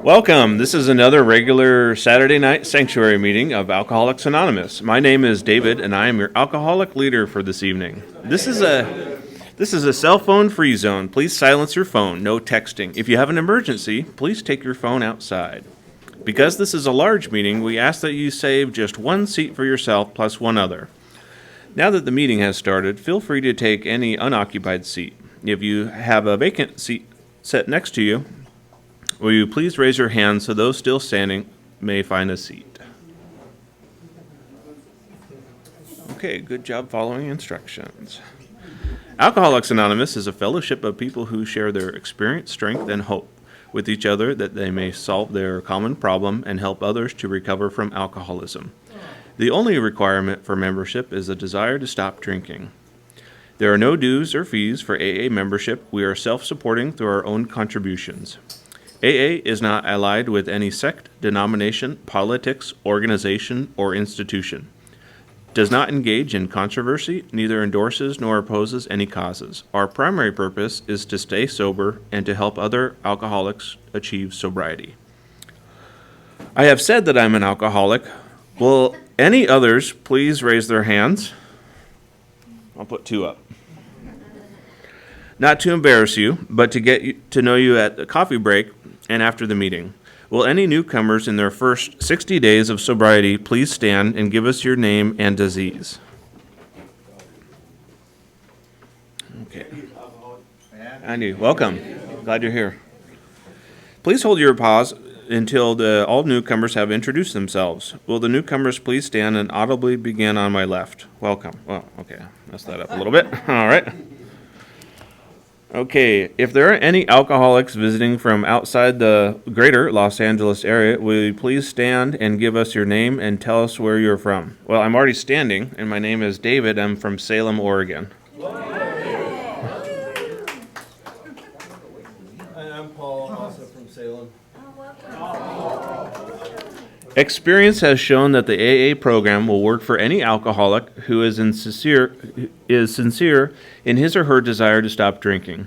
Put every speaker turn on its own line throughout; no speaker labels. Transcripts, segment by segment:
Welcome. This is another regular Saturday night sanctuary meeting of Alcoholics Anonymous. My name is David, and I am your alcoholic leader for this evening. This is a cell phone free zone. Please silence your phone. No texting. If you have an emergency, please take your phone outside. Because this is a large meeting, we ask that you save just one seat for yourself plus one other. Now that the meeting has started, feel free to take any unoccupied seat. If you have a vacant seat set next to you, will you please raise your hand so those still standing may find a seat? Okay, good job following instructions. Alcoholics Anonymous is a fellowship of people who share their experience, strength, and hope with each other that they may solve their common problem and help others to recover from alcoholism. The only requirement for membership is a desire to stop drinking. There are no dues or fees for AA membership. We are self-supporting through our own contributions. AA is not allied with any sect, denomination, politics, organization, or institution. Does not engage in controversy, neither endorses nor opposes any causes. Our primary purpose is to stay sober and to help other alcoholics achieve sobriety. I have said that I'm an alcoholic. Will any others please raise their hands? I'll put two up. Not to embarrass you, but to get to know you at the coffee break and after the meeting. Will any newcomers in their first 60 days of sobriety please stand and give us your name and disease? Okay. Andy, welcome. Glad you're here. Please hold your pause until all newcomers have introduced themselves. Will the newcomers please stand and audibly begin on my left? Welcome. Well, okay. Messed that up a little bit. All right. Okay, if there are any alcoholics visiting from outside the greater Los Angeles area, will you please stand and give us your name and tell us where you're from? Well, I'm already standing, and my name is David. I'm from Salem, Oregon.
I'm Paul, also from Salem.
Experience has shown that the AA program will work for any alcoholic who is sincere in his or her desire to stop drinking.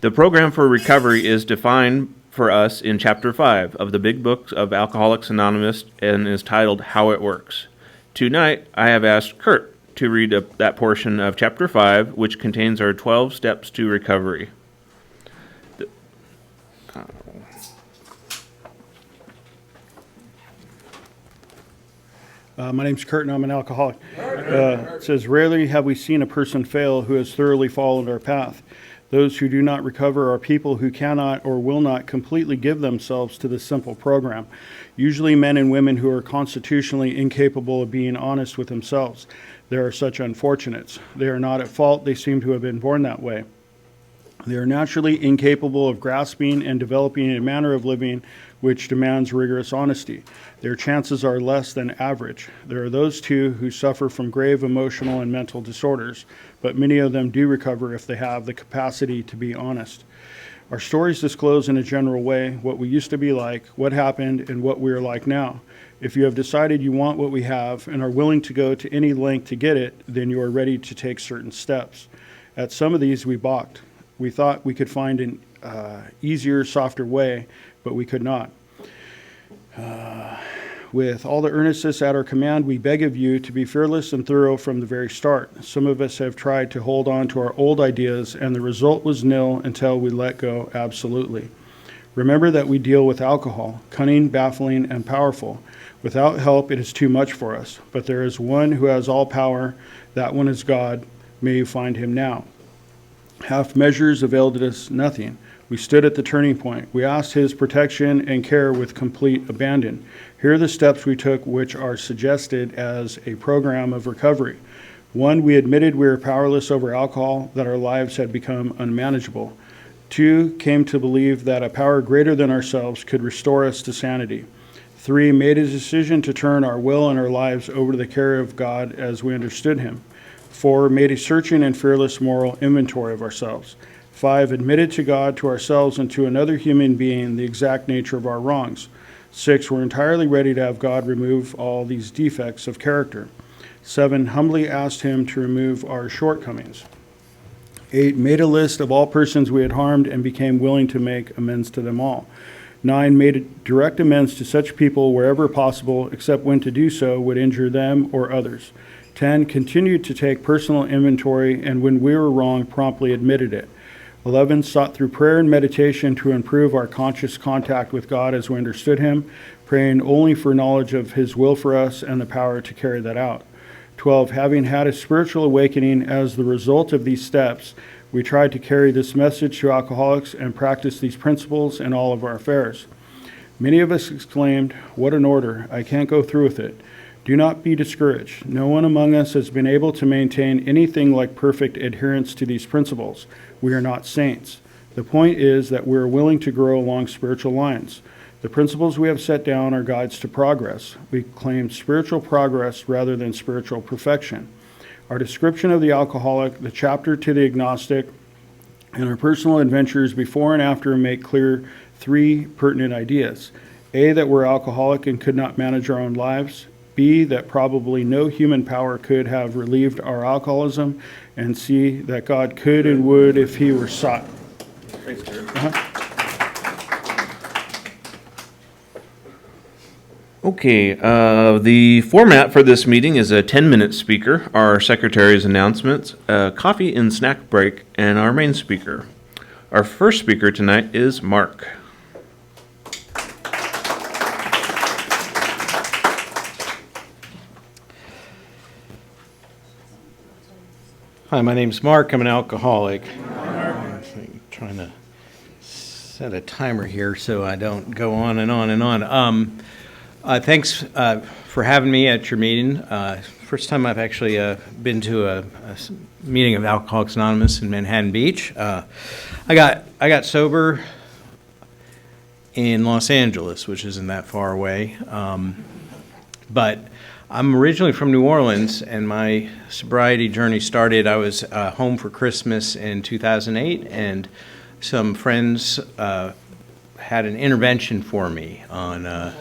The program for recovery is defined for us in Chapter 5 of the Big Book of Alcoholics Anonymous and is titled How It Works. Tonight, I have asked Kurt to read that portion of Chapter 5, which contains our 12 steps to recovery.
My name's Kurt, and I'm an alcoholic. It says, rarely have we seen a person fail who has thoroughly followed our path. Those who do not recover are people who cannot or will not completely give themselves to this simple program. Usually men and women who are constitutionally incapable of being honest with themselves. There are such unfortunates. They are not at fault. They seem to have been born that way. They are naturally incapable of grasping and developing a manner of living which demands rigorous honesty. Their chances are less than average. There are those, too, who suffer from grave emotional and mental disorders, but many of them do recover if they have the capacity to be honest. Our stories disclose in a general way what we used to be like, what happened, and what we are like now. If you have decided you want what we have and are willing to go to any length to get it, then you are ready to take certain steps. At some of these, we balked. We thought we could find an easier, softer way, but we could not. With all the earnestness at our command, we beg of you to be fearless and thorough from the very start. Some of us have tried to hold on to our old ideas, and the result was nil until we let go absolutely. Remember that we deal with alcohol, cunning, baffling, and powerful. Without help, it is too much for us. But there is one who has all power. That one is God. May you find him now. Half measures availed us nothing. We stood at the turning point. We asked his protection and care with complete abandon. Here are the steps we took, which are suggested as a program of recovery. 1, we admitted we were powerless over alcohol, that our lives had become unmanageable. 2, came to believe that a power greater than ourselves could restore us to sanity. 3, made a decision to turn our will and our lives over to the care of God as we understood him. 4, made a searching and fearless moral inventory of ourselves. 5, admitted to God, to ourselves, and to another human being the exact nature of our wrongs. 6, we're entirely ready to have God remove all these defects of character. 7, humbly asked him to remove our shortcomings. 8, made a list of all persons we had harmed and became willing to make amends to them all. 9, made direct amends to such people wherever possible, except when to do so would injure them or others. 10, continued to take personal inventory, and when we were wrong, promptly admitted it. 11, sought through prayer and meditation to improve our conscious contact with God as we understood Him, praying only for knowledge of His will for us and the power to carry that out. 12, having had a spiritual awakening as the result of these steps, we tried to carry this message to alcoholics and practice these principles in all of our affairs. Many of us exclaimed, "What an order! I can't go through with it." Do not be discouraged. No one among us has been able to maintain anything like perfect adherence to these principles. We are not saints. The point is that we are willing to grow along spiritual lines. The principles we have set down are guides to progress. We claim spiritual progress rather than spiritual perfection. Our description of the alcoholic, the chapter to the agnostic, and our personal adventures before and after make clear 3 pertinent ideas. A, that we're alcoholic and could not manage our own lives. B, that probably no human power could have relieved our alcoholism. And C, that God could and would if He were sought.
Thanks, Jared. Okay, the format for this meeting is a 10-minute speaker, our secretary's announcements, a coffee and snack break, and our main speaker. Our first speaker tonight is Mark.
Hi, my name's Mark. I'm an alcoholic. I'm trying to set a timer here so I don't go on and on and on. Thanks for having me at your meeting. First time I've actually been to a meeting of Alcoholics Anonymous in Manhattan Beach. I got sober in Los Angeles, which isn't that far away. But I'm originally from New Orleans, and my sobriety journey started. I was home for Christmas in 2008, and some friends had an intervention for me on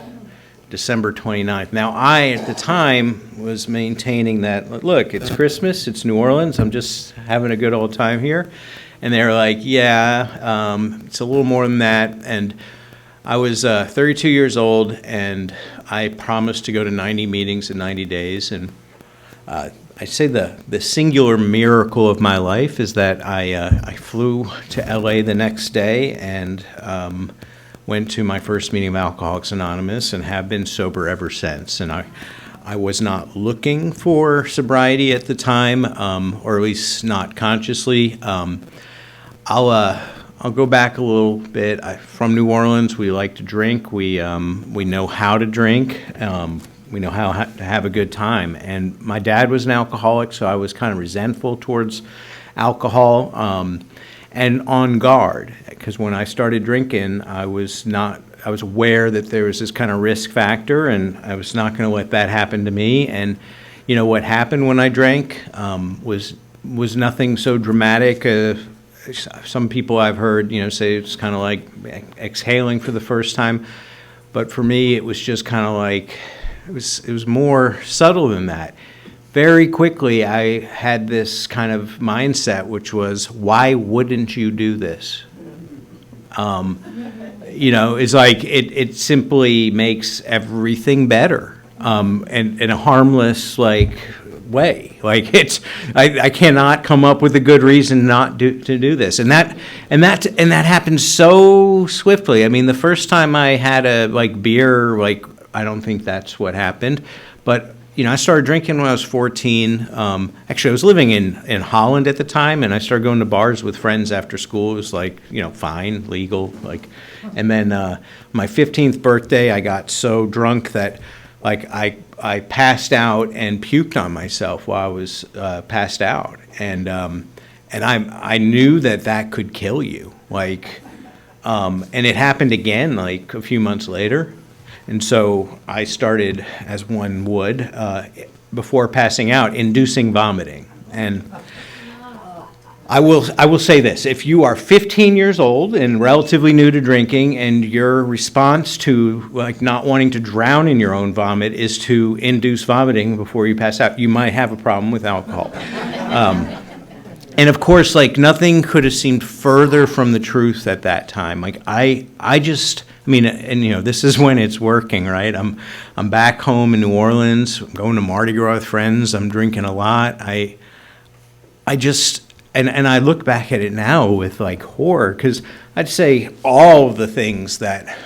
December 29th. Now, I, at the time, was maintaining that, look, it's Christmas, it's New Orleans, I'm just having a good old time here. And they were like, yeah, it's a little more than that. And I was 32 years old, and I promised to go to 90 meetings in 90 days. And I say the singular miracle of my life is that I flew to LA the next day and went to my first meeting of Alcoholics Anonymous and have been sober ever since. And I was not looking for sobriety at the time, or at least not consciously. I'll go back a little bit. From New Orleans, we like to drink. We know how to drink. We know how to have a good time. And my dad was an alcoholic, so I was kind of resentful towards alcohol and on guard. Because when I started drinking, I was aware that there was this kind of risk factor, and I was not going to let that happen to me. And you know what happened when I drank was nothing so dramatic. Some people I've heard, say it's kind of like exhaling for the first time, but for me it was just kind of like it was more subtle than that. Very quickly, I had this kind of mindset, which was, why wouldn't you do this? It's like it simply makes everything better, and in a harmless way. I cannot come up with a good reason not to do this, and that happened so swiftly. I mean, the first time I had a beer, I don't think that's what happened, but I started drinking when I was 14. Actually, I was living in Holland at the time, and I started going to bars with friends after school. It was fine, legal, and then my 15th birthday, I got so drunk that I passed out and puked on myself while I was passed out, and I knew that could kill you, and it happened again a few months later, and so I started, as one would, before passing out, inducing vomiting. And I will say this: if you are 15 years old and relatively new to drinking, and your response to not wanting to drown in your own vomit is to induce vomiting before you pass out, you might have a problem with alcohol. And of course, nothing could have seemed further from the truth at that time. mean, and this is when it's working, right? I'm back home in New Orleans. I'm going to Mardi Gras with friends. I'm drinking a lot. I just and I look back at it now with like horror, because I'd say all of the things that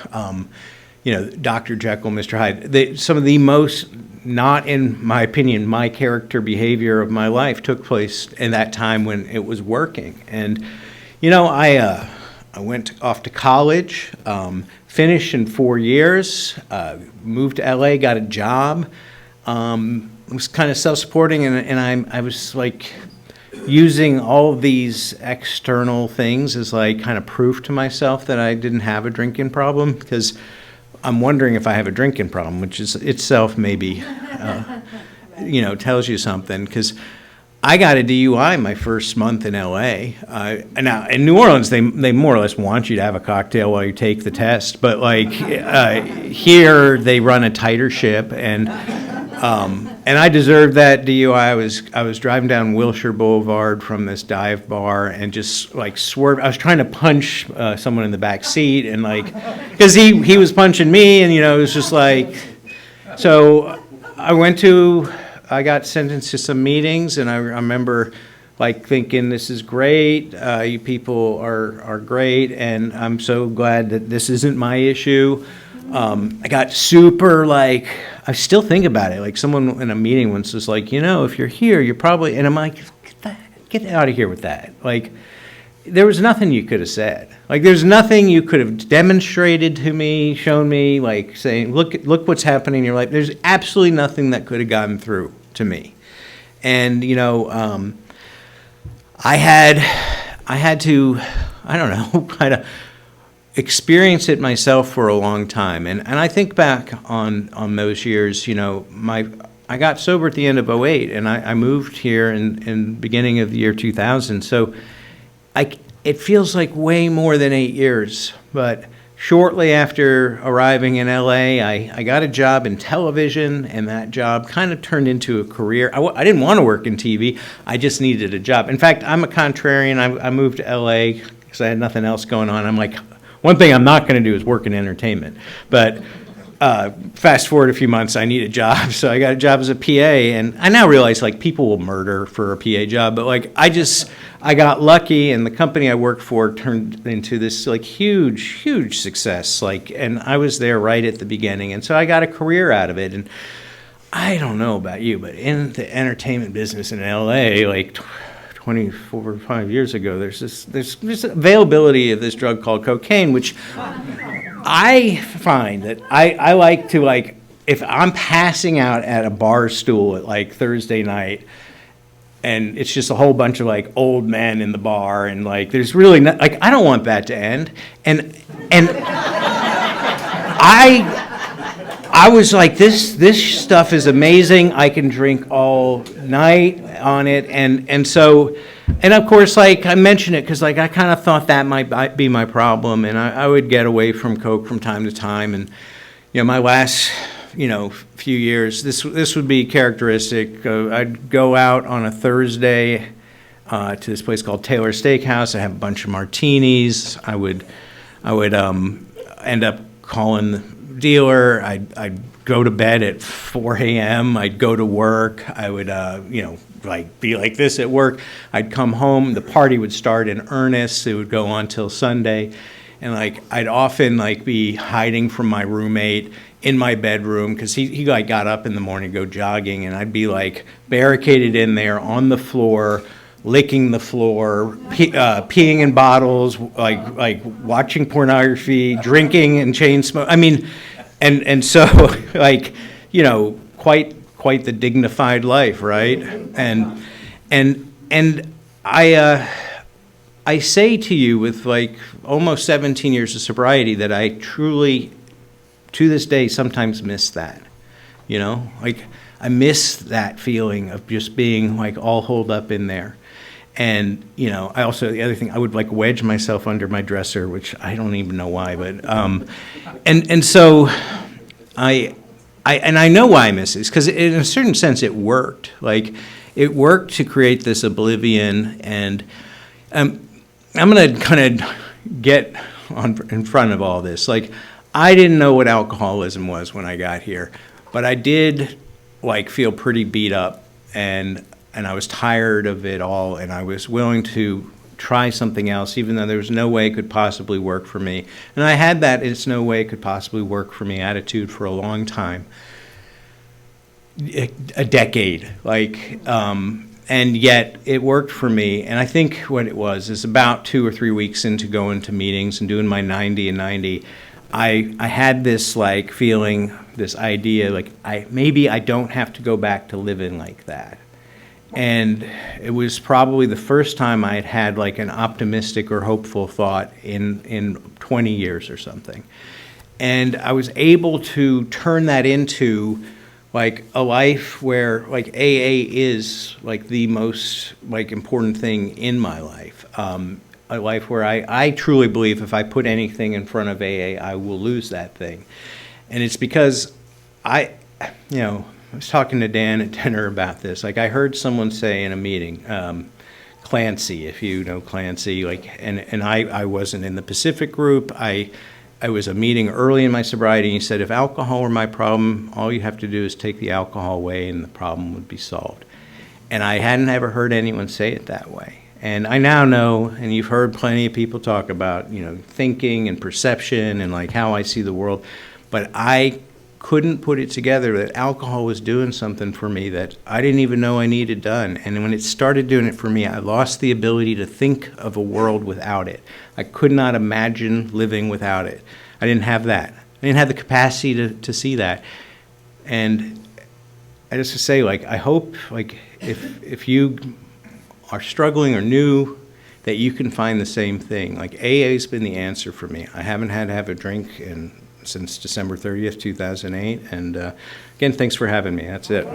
Dr. Jekyll, Mr. Hyde, some of the most, not in my opinion, my character behavior of my life took place in that time when it was working. And I went off to college, finished in 4 years, moved to LA, got a job, was kind of self-supporting, and I was like using all of these external things as like kind of proof to myself that I didn't have a drinking problem, because I'm wondering if I have a drinking problem, which is itself maybe, tells you something, because I got a DUI my first month in LA. Now in New Orleans, they more or less want you to have a cocktail while you take the test, but like here they run a tighter ship, and I deserved that DUI. I was driving down Wilshire Boulevard from this dive bar and just like swerved. I was trying to punch someone in the back seat, and like, because he was punching me, and it was just like, so I got sentenced to some meetings, and I remember like thinking, this is great, you people are great, and I'm so glad that this isn't my issue. I got super like, I still think about it, like someone in a meeting once was like, if you're here, you're probably, and I'm like, get out of here with that. Like, there was nothing you could have said. Like, there's nothing you could have demonstrated to me, shown me, like saying, look what's happening in your life. There's absolutely nothing that could have gotten through to me. And, I had to, I don't know, kind of experience it myself for a long time. And I think back on those years, I got sober at the end of '08, and I moved here in beginning of the year 2000. So it feels like way more than 8 years. But shortly after arriving in LA, I got a job in television, and that job kind of turned into a career. I didn't want to work in TV. I just needed a job. In fact, I'm a contrarian. I moved to LA because I had nothing else going on. I'm like, one thing I'm not going to do is work in entertainment. But fast forward a few months, I need a job. So I got a job as a PA, and I now realize like people will murder for a PA job. But like I got lucky, and the company I worked for turned into this like huge success. Like, and I was there right at the beginning, and so I got a career out of it. And I don't know about you, but in the entertainment business in LA, like 24 or 5 years ago, there's this availability of this drug called cocaine, which I find that I like to, like, if I'm passing out at a bar stool at like Thursday night, and it's just a whole bunch of like old men in the bar, and like there's really not, like, I don't want that to end, and I was like, this stuff is amazing. I can drink all night on it, and so, and of course, like I mention it because like I kind of thought that might be my problem, and I would get away from coke from time to time, and my last few years, this would be characteristic. I'd go out on a Thursday to this place called Taylor Steakhouse. I have a bunch of martinis. I would end up calling the dealer. I'd go to bed at 4 a.m. I'd go to work. I would, like be like this at work. I'd come home. The party would start in earnest. It would go on till Sunday. And like, I'd often like be hiding from my roommate in my bedroom because he like got up in the morning to go jogging, and I'd be like barricaded in there on the floor, licking the floor, peeing in bottles, like watching pornography, drinking and chain smoke. I mean, and so like, quite the dignified life, right? And I say to you with like almost 17 years of sobriety that I truly, to this day, sometimes miss that. Like I miss that feeling of just being like all holed up in there. And, I also, the other thing, I would like wedge myself under my dresser, which I don't even know why, but, and so I know why I miss this, because in a certain sense it worked. Like, it worked to create this oblivion, and I'm going to kind of get in front of all this. Like, I didn't know what alcoholism was when I got here, but I did like feel pretty beat up, and I was tired of it all, and I was willing to try something else, even though there was no way it could possibly work for me. And I had that "it's no way it could possibly work for me" attitude for a long time, a decade, and yet it worked for me. And I think what it was is about 2 or 3 weeks into going to meetings and doing my 90 and 90, I had this like feeling, this idea, like maybe I don't have to go back to living like that. And it was probably the first time I had had like an optimistic or hopeful thought in 20 years or something. And I was able to turn that into like a life where like AA is like the most like important thing in my life. A life where I truly believe if I put anything in front of AA, I will lose that thing. And it's because I was talking to Dan at dinner about this. Like I heard someone say in a meeting, Clancy, if you know Clancy, and I wasn't in the Pacific group. I was a meeting early in my sobriety, and he said, if alcohol were my problem, all you have to do is take the alcohol away and the problem would be solved. And I hadn't ever heard anyone say it that way. And I now know, and you've heard plenty of people talk about, thinking and perception and like how I see the world, but I couldn't put it together that alcohol was doing something for me that I didn't even know I needed done. And when it started doing it for me, I lost the ability to think of a world without it. I could not imagine living without it. I didn't have that. I didn't have the capacity to see that. And I just to say, like, I hope, like, if you are struggling or new, that you can find the same thing. Like, AA's been the answer for me. I haven't had to have a drink since December 30th, 2008. And again, thanks for having me. That's it.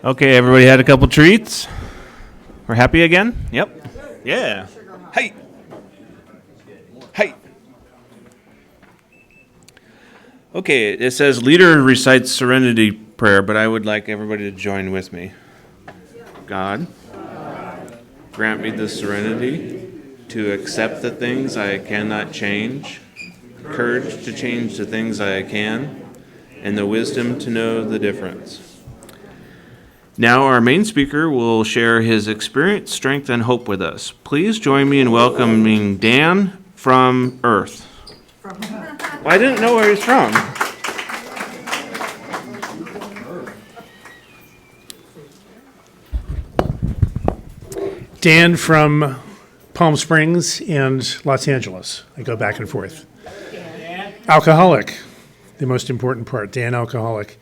Okay, everybody had a couple treats. We're happy again? Yep. Yeah. Hey. Hey. Okay, it says leader recites serenity prayer, but I would like everybody to join with me. God, grant me the serenity to accept the things I cannot change, courage to change the things I can, and the wisdom to know the difference. Now our main speaker will share his experience, strength, and hope with us. Please join me in welcoming Dan from Earth. Well, I didn't know where he's from.
Dan from Palm Springs and Los Angeles. I go back and forth. Alcoholic, the most important part. Dan, alcoholic.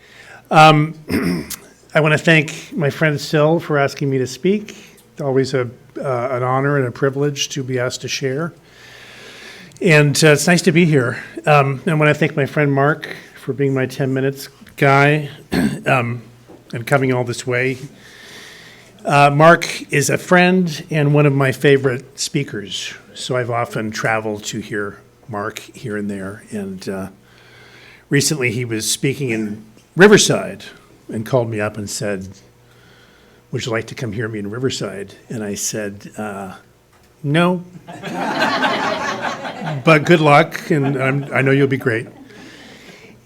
I want to thank my friend Sil for asking me to speak. Always an honor and a privilege to be asked to share. And it's nice to be here. I want to thank my friend Mark for being my 10 minutes guy and coming all this way. Mark is a friend and one of my favorite speakers. So I've often traveled to hear Mark here and there. And recently he was speaking in Riverside and called me up and said, would you like to come hear me in Riverside? And I said, no, but good luck, and I know you'll be great.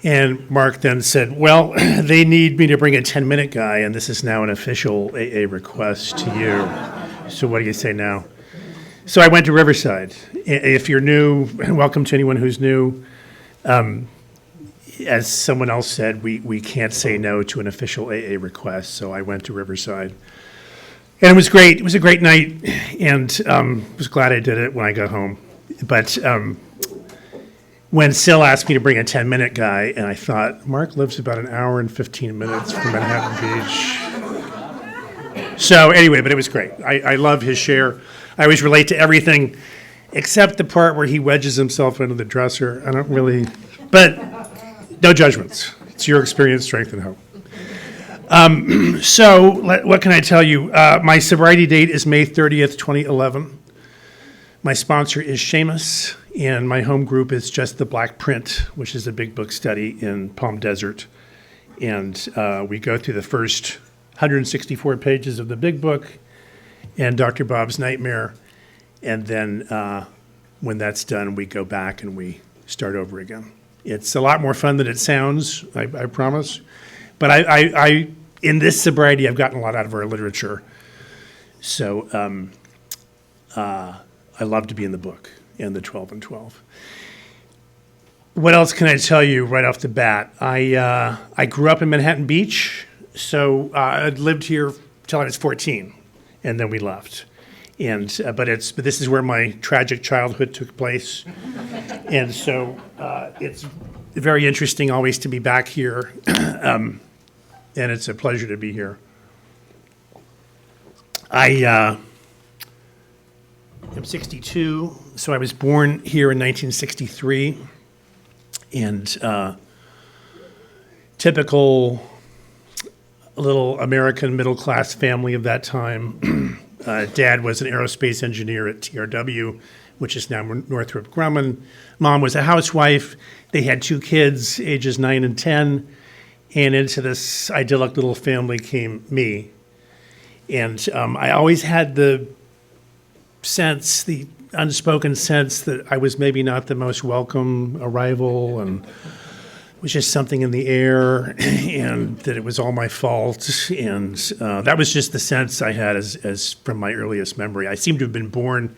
And Mark then said, well, they need me to bring a 10-minute guy, and this is now an official AA request to you. So what do you say now? So I went to Riverside. If you're new, welcome to anyone who's new. As someone else said, we can't say no to an official AA request, so I went to Riverside. And it was great. It was a great night, and was glad I did it when I got home. But when Sil asked me to bring a 10-minute guy, and I thought, Mark lives about an hour and 15 minutes from Manhattan Beach. So anyway, but it was great. I love his share. I always relate to everything except the part where he wedges himself into the dresser. I don't really, but no judgments. It's your experience, strength, and hope. So what can I tell you? My sobriety date is May 30th, 2011. My sponsor is Seamus, and my home group is Just the Black Print, which is a big book study in Palm Desert. And we go through the first 164 pages of the big book and Dr. Bob's Nightmare. And then when that's done, we go back and we start over again. It's a lot more fun than it sounds, I promise. But I in this sobriety, I've gotten a lot out of our literature. So I love to be in the book and the 12 and 12. What else can I tell you right off the bat? I grew up in Manhattan Beach, so I lived here till I was 14, and then we left. And but this is where my tragic childhood took place, and so it's very interesting always to be back here, and it's a pleasure to be here. I am 62, so I was born here in 1963, and typical little American middle-class family of that time. Dad was an aerospace engineer at TRW, which is now Northrop Grumman. Mom was a housewife. They had 2 kids, ages 9 and 10, and into this idyllic little family came me. And I always had the sense, the unspoken sense, that I was maybe not the most welcome arrival, and it was just something in the air, and that it was all my fault. And that was just the sense I had as from my earliest memory. I seem to have been born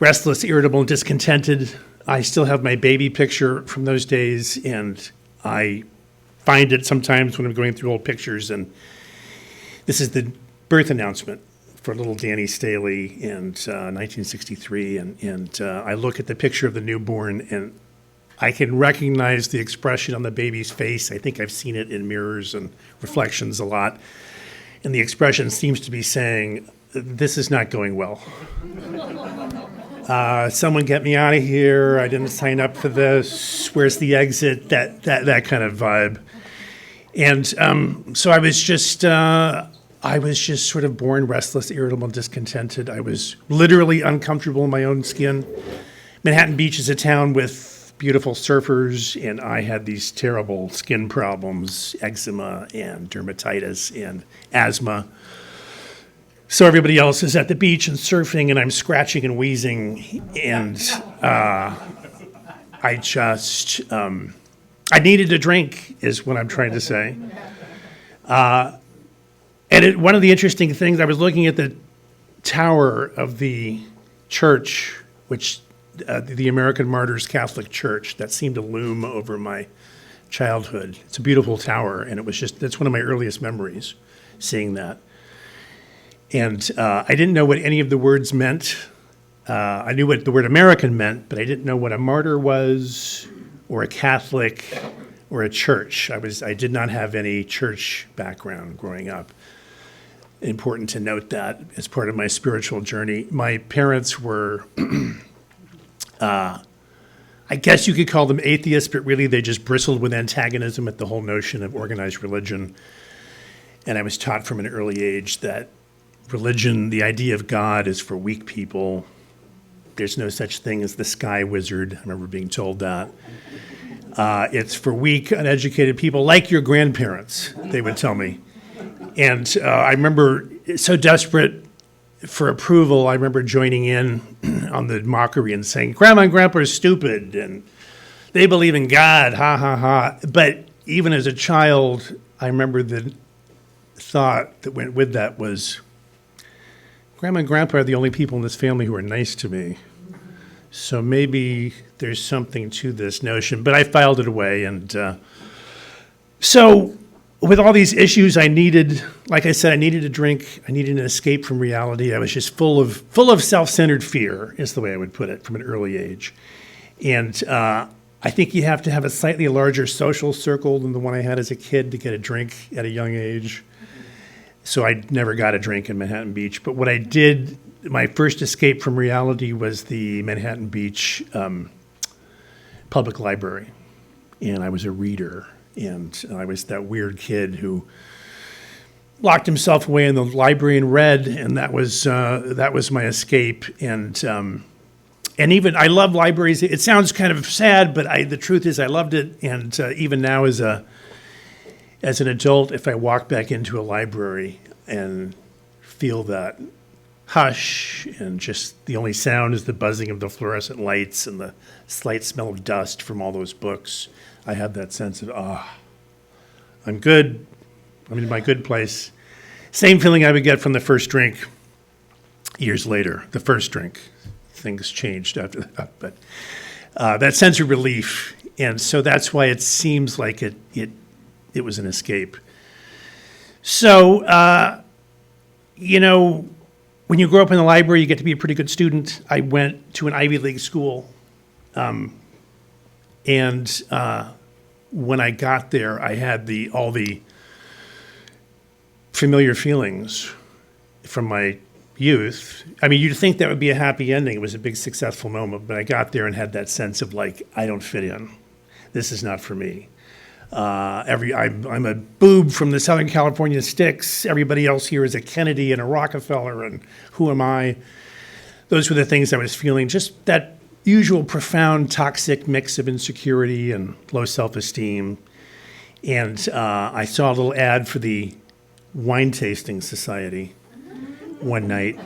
restless, irritable, and discontented. I still have my baby picture from those days, and I find it sometimes when I'm going through old pictures. And this is the birth announcement for little Danny Staley in 1963. And I look at the picture of the newborn, and I can recognize the expression on the baby's face. I think I've seen it in mirrors and reflections a lot. And the expression seems to be saying, this is not going well. Someone get me out of here. I didn't sign up for this. Where's the exit? That kind of vibe. And so I was just sort of born restless, irritable, discontented. I was literally uncomfortable in my own skin. Manhattan Beach is a town with beautiful surfers, and I had these terrible skin problems, eczema and dermatitis and asthma. So everybody else is at the beach and surfing, and I'm scratching and wheezing, and I needed a drink, is what I'm trying to say. And one of the interesting things, I was looking at the tower of the church, which the American Martyrs Catholic Church, that seemed to loom over my childhood. It's a beautiful tower, and that's one of my earliest memories, seeing that. And I didn't know what any of the words meant. I knew what the word American meant, but I didn't know what a martyr was, or a Catholic, or a church. I did not have any church background growing up. Important to note that as part of my spiritual journey. My parents were I guess you could call them atheists, but really they just bristled with antagonism at the whole notion of organized religion. And I was taught from an early age that religion, the idea of God, is for weak people. There's no such thing as the sky wizard. I remember being told that. It's for weak, uneducated people like your grandparents, they would tell me. And I remember so desperate for approval, I remember joining in on the mockery and saying, Grandma and Grandpa are stupid, and they believe in God, ha, ha, ha. But even as a child, I remember the thought that went with that was, Grandma and Grandpa are the only people in this family who are nice to me. So maybe there's something to this notion. But I filed it away. And so with all these issues, I needed, like I said, I needed a drink. I needed an escape from reality. I was just full of self-centered fear, is the way I would put it, from an early age. And I think you have to have a slightly larger social circle than the one I had as a kid to get a drink at a young age. So I never got a drink in Manhattan Beach. But what I did, my first escape from reality was the Manhattan Beach Public Library. And I was a reader. And I was that weird kid who locked himself away in the library and read, and that was my escape. And even I love libraries. It sounds kind of sad, but the truth is I loved it. And even now, as a as an adult, if I walk back into a library and feel that hush and just the only sound is the buzzing of the fluorescent lights and the slight smell of dust from all those books, I have that sense of, I'm good. I'm in my good place. Same feeling I would get from the first drink years later. The first drink. Things changed after that. But that sense of relief. And so that's why it seems like it was an escape. So, when you grow up in the library, you get to be a pretty good student. I went to an Ivy League school. And when I got there, I had all the familiar feelings from my youth. I mean, you'd think that would be a happy ending. It was a big successful moment, but I got there and had that sense of like, I don't fit in. This is not for me. I'm a boob from the Southern California sticks. Everybody else here is a Kennedy and a Rockefeller, and who am I? Those were the things I was feeling. Just that usual profound toxic mix of insecurity and low self-esteem. And I saw a little ad for the Wine Tasting Society one night,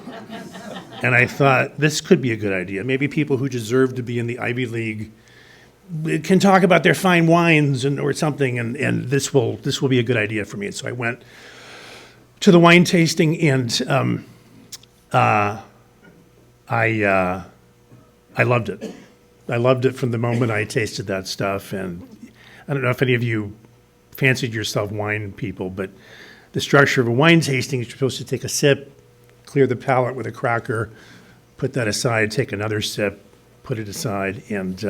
and I thought, this could be a good idea. Maybe people who deserve to be in the Ivy League can talk about their fine wines or something, and this will be a good idea for me. And so I went to the wine tasting, and I loved it. I loved it from the moment I tasted that stuff. And I don't know if any of you fancied yourself wine people, but the structure of a wine tasting is you're supposed to take a sip, clear the palate with a cracker, put that aside, take another sip, put it aside, and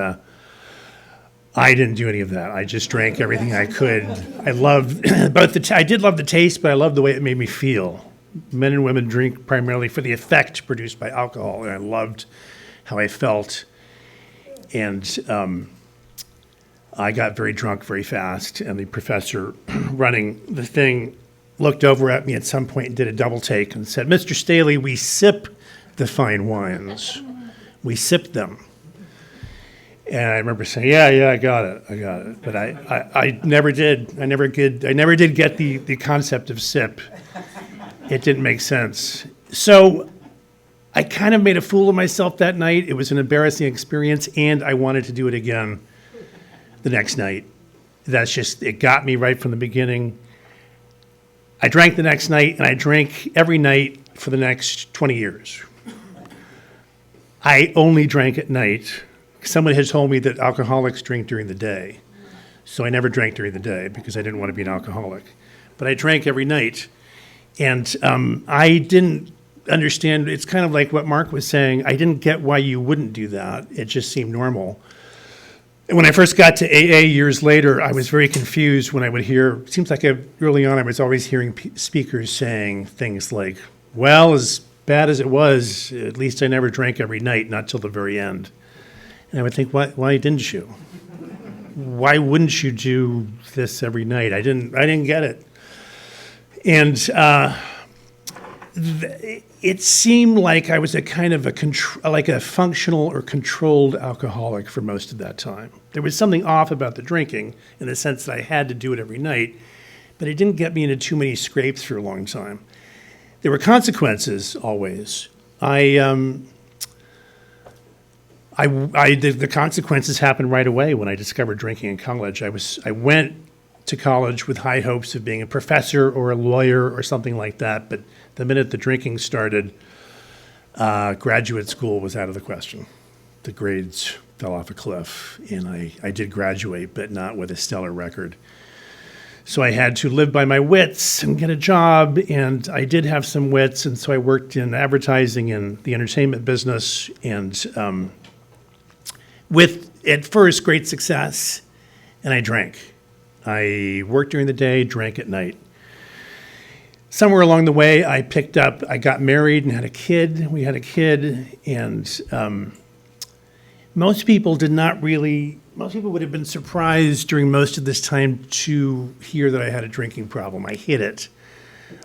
I didn't do any of that. I just drank everything I could. I loved both I did love the taste, but I loved the way it made me feel. Men and women drink primarily for the effect produced by alcohol, and I loved how I felt. And I got very drunk very fast, and the professor running the thing looked over at me at some point and did a double take and said, "Mr. Staley, we sip the fine wines. We sip them." And I remember saying, yeah, I got it. But I never did. I never did get the concept of sip. It didn't make sense. So I kind of made a fool of myself that night. It was an embarrassing experience, and I wanted to do it again the next night. It got me right from the beginning. I drank the next night, and I drank every night for the next 20 years. I only drank at night. Someone had told me that alcoholics drink during the day. So I never drank during the day because I didn't want to be an alcoholic. But I drank every night. And I didn't understand. It's kind of like what Mark was saying. I didn't get why you wouldn't do that. It just seemed normal. And when I first got to AA years later, I was very confused when I would hear, it seems like early on I was always hearing speakers saying things like, well, as bad as it was, at least I never drank every night, not till the very end. And I would think, why didn't you? Why wouldn't you do this every night? I didn't get it. And it seemed like I was a kind of like a functional or controlled alcoholic for most of that time. There was something off about the drinking in the sense that I had to do it every night, but it didn't get me into too many scrapes for a long time. There were consequences always. The consequences happened right away when I discovered drinking in college. I went to college with high hopes of being a professor or a lawyer or something like that, but the minute the drinking started, graduate school was out of the question. The grades fell off a cliff, and I did graduate, but not with a stellar record. So I had to live by my wits and get a job, and I did have some wits, and so I worked in advertising and the entertainment business, and with, at first, great success, and I drank. I worked during the day, drank at night. Somewhere along the way, I got married and had a kid. We had a kid, and most people would have been surprised during most of this time to hear that I had a drinking problem. I hid it.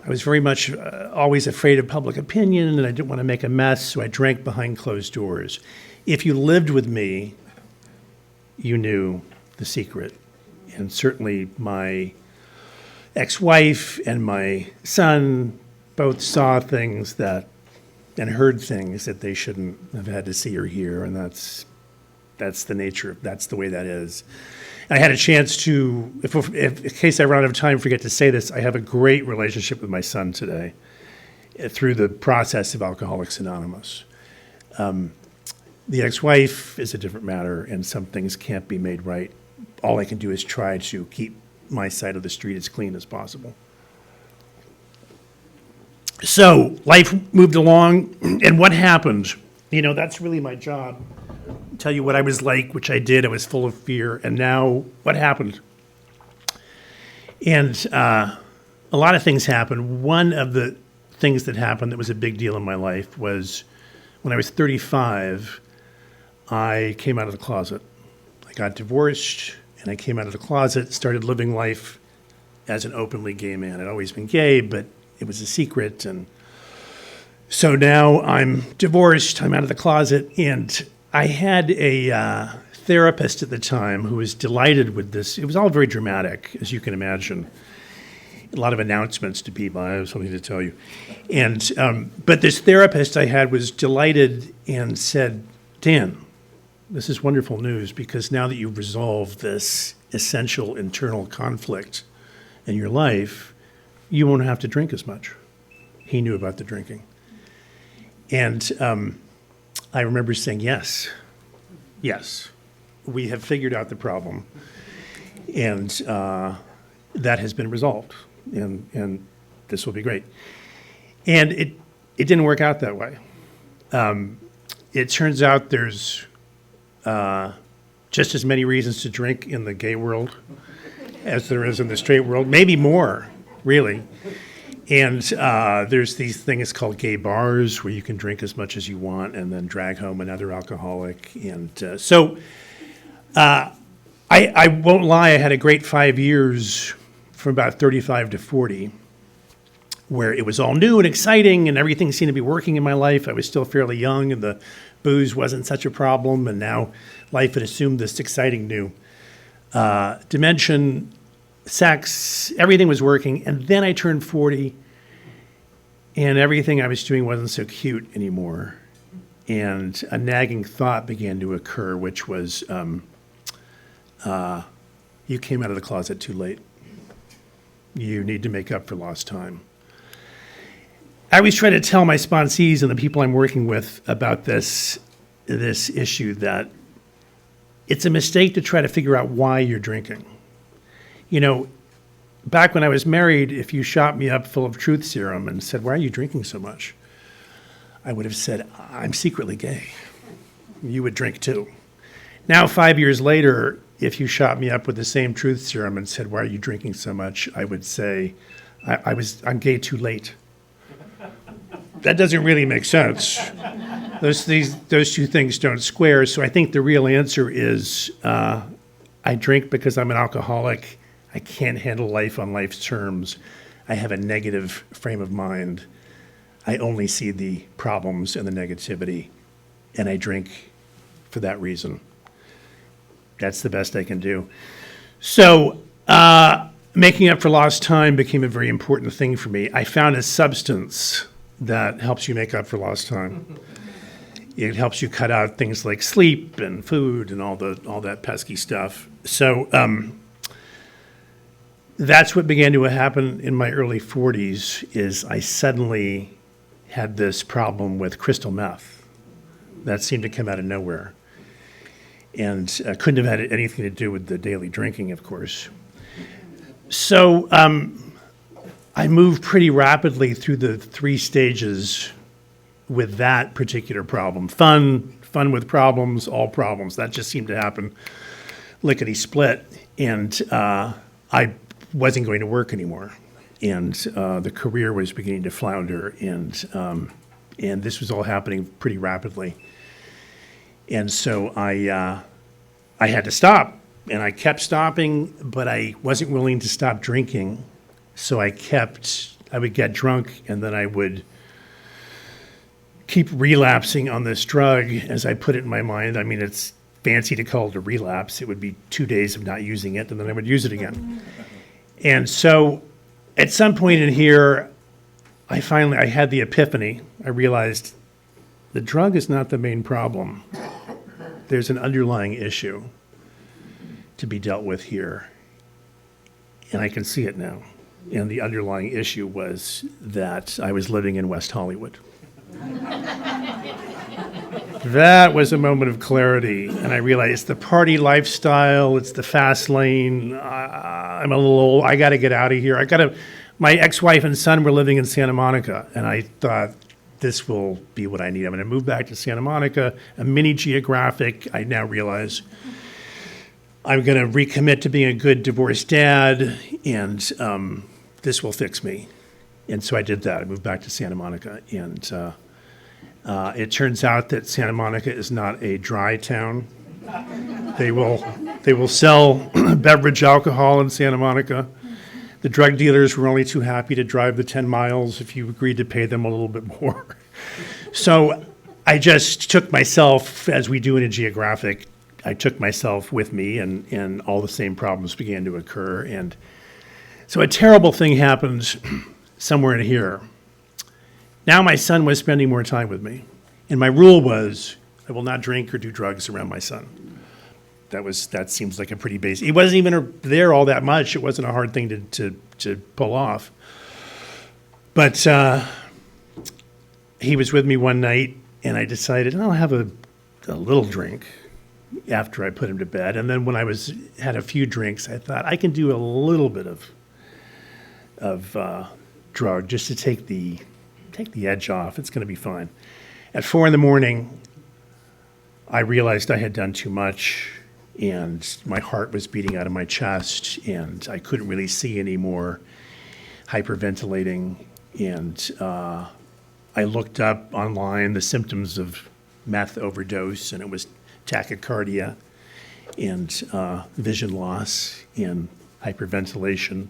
I was very much always afraid of public opinion, and I didn't want to make a mess, so I drank behind closed doors. If you lived with me, you knew the secret. And certainly my ex-wife and my son both saw things that, and heard things that they shouldn't have had to see or hear, and that's the nature, that's the way that is. I had a chance to, if in case I run out of time, forget to say this, I have a great relationship with my son today through the process of Alcoholics Anonymous. The ex-wife is a different matter, and some things can't be made right. All I can do is try to keep my side of the street as clean as possible. So life moved along, and what happened? You know, that's really my job. Tell you what I was like, which I did. I was full of fear. And now what happened? And a lot of things happened. One of the things that happened that was a big deal in my life was when I was 35, I came out of the closet. I got divorced, and I came out of the closet, started living life as an openly gay man. I'd always been gay, but it was a secret. And so now I'm divorced, I'm out of the closet, and I had a therapist at the time who was delighted with this. It was all very dramatic, as you can imagine. A lot of announcements to people. I have something to tell you. And but this therapist I had was delighted and said, Dan, this is wonderful news, because now that you've resolved this essential internal conflict in your life, you won't have to drink as much. He knew about the drinking. And I remember saying, yes, we have figured out the problem, and that has been resolved, and this will be great. And it didn't work out that way. It turns out there's just as many reasons to drink in the gay world as there is in the straight world, maybe more, really. And there's these things called gay bars where you can drink as much as you want and then drag home another alcoholic. And so I won't lie, I had a great 5 years from about 35 to 40 where it was all new and exciting and everything seemed to be working in my life. I was still fairly young and the booze wasn't such a problem. And now life had assumed this exciting new dimension. Sex, everything was working, and then I turned 40, and everything I was doing wasn't so cute anymore. And a nagging thought began to occur, which was, you came out of the closet too late. You need to make up for lost time. I always try to tell my sponsees and the people I'm working with about this issue that it's a mistake to try to figure out why you're drinking. You know, back when I was married, if you shot me up full of truth serum and said, why are you drinking so much? I would have said, I'm secretly gay. You would drink too. Now, 5 years later, if you shot me up with the same truth serum and said, why are you drinking so much? I would say, I'm gay too late. That doesn't really make sense. Those two things don't square. So I think the real answer is I drink because I'm an alcoholic. I can't handle life on life's terms. I have a negative frame of mind. I only see the problems and the negativity, and I drink for that reason. That's the best I can do. So making up for lost time became a very important thing for me. I found a substance that helps you make up for lost time. It helps you cut out things like sleep and food and all that pesky stuff. So that's what began to happen in my early 40s is I suddenly had this problem with crystal meth that seemed to come out of nowhere. And couldn't have had anything to do with the daily drinking, of course. So I moved pretty rapidly through the 3 stages with that particular problem. Fun with problems, all problems. That just seemed to happen lickety-split. And I wasn't going to work anymore. And the career was beginning to flounder. And this was all happening pretty rapidly. And so I had to stop. And I kept stopping, but I wasn't willing to stop drinking. So I would get drunk, and then I would keep relapsing on this drug, as I put it in my mind. I mean, it's fancy to call it a relapse. It would be 2 days of not using it, and then I would use it again. And so at some point in here, I had the epiphany. I realized the drug is not the main problem. There's an underlying issue to be dealt with here. And I can see it now. And the underlying issue was that I was living in West Hollywood. That was a moment of clarity, and I realized the party lifestyle, it's the fast lane. I'm a little old. I got to get out of here. My ex-wife and son were living in Santa Monica, and I thought this will be what I need. I'm going to move back to Santa Monica, a mini geographic. I now realize I'm going to recommit to being a good divorced dad, and this will fix me. And so I did that. I moved back to Santa Monica, and it turns out that Santa Monica is not a dry town. They will sell beverage alcohol in Santa Monica. The drug dealers were only too happy to drive the 10 miles if you agreed to pay them a little bit more. So I just took myself, as we do in a geographic, I took myself with me, and all the same problems began to occur. And so a terrible thing happens somewhere in here. Now my son was spending more time with me, and my rule was I will not drink or do drugs around my son. That seems like a pretty basic. He wasn't even there all that much. It wasn't a hard thing to pull off. But he was with me one night, and I decided I'll have a little drink after I put him to bed. And then when I had a few drinks, I thought I can do a little bit of drug just to take the edge off. It's going to be fine. At 4 a.m, I realized I had done too much, and my heart was beating out of my chest, and I couldn't really see anymore, hyperventilating. And I looked up online the symptoms of meth overdose, and it was tachycardia and vision loss and hyperventilation.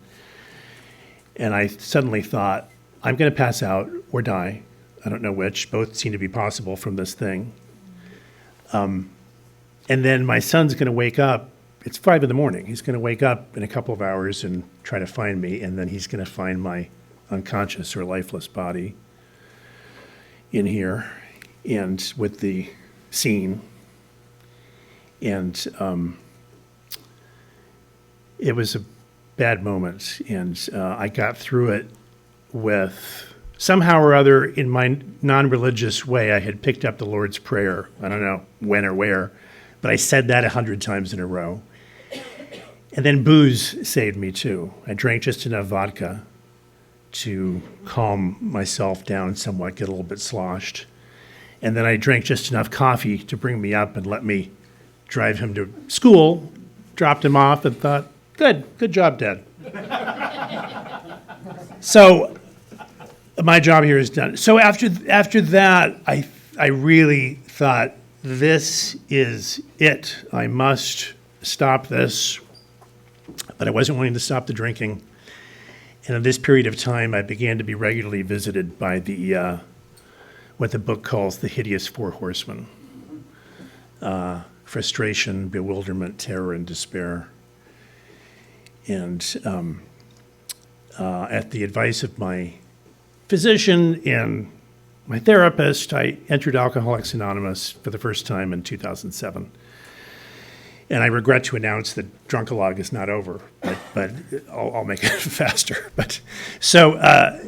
And I suddenly thought, I'm going to pass out or die. I don't know which. Both seem to be possible from this thing. And then my son's going to wake up. It's 5 a.m. He's going to wake up in a couple of hours and try to find me, and then he's going to find my unconscious or lifeless body in here and with the scene. And it was a bad moment, and I got through it with somehow or other, in my non-religious way, I had picked up the Lord's Prayer. I don't know when or where, but I said that 100 times in a row. And then booze saved me too. I drank just enough vodka to calm myself down somewhat, get a little bit sloshed. And then I drank just enough coffee to bring me up and let me drive him to school, dropped him off, and thought, good job, Dad. So my job here is done. So after that, I really thought, this is it. I must stop this. But I wasn't willing to stop the drinking. And in this period of time, I began to be regularly visited by what the book calls the hideous four horsemen. Frustration, bewilderment, terror, and despair. And at the advice of my physician and my therapist, I entered Alcoholics Anonymous for the first time in 2007. And I regret to announce that Drunkalog is not over, but I'll make it faster. But so I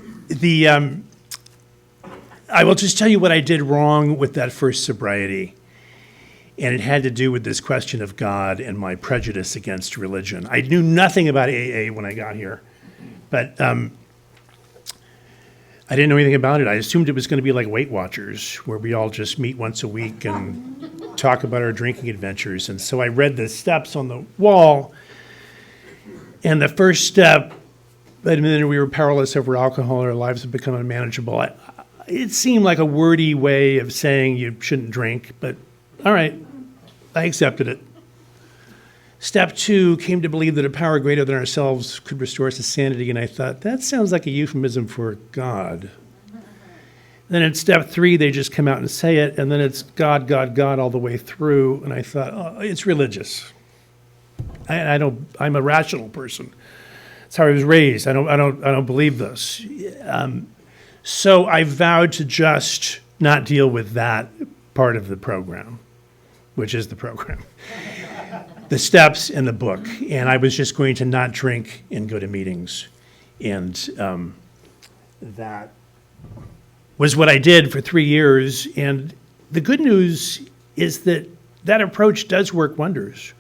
will just tell you what I did wrong with that first sobriety. And it had to do with this question of God and my prejudice against religion. I knew nothing about AA when I got here, but I didn't know anything about it. I assumed it was going to be like Weight Watchers, where we all just meet once a week and talk about our drinking adventures. And so I read the steps on the wall, and the first step, that we were powerless over alcohol, our lives have become unmanageable. It seemed like a wordy way of saying you shouldn't drink, but all right, I accepted it. Step 2, came to believe that a power greater than ourselves could restore us to sanity, and I thought, that sounds like a euphemism for God. Then in step 3, they just come out and say it, and then it's God, God, God all the way through, and I thought, oh, it's religious. I'm a rational person. That's how I was raised. I don't believe this. So I vowed to just not deal with that part of the program, which is the program, the steps and the book. And I was just going to not drink and go to meetings. And that was what I did for 3 years. And the good news is that that approach does work wonders.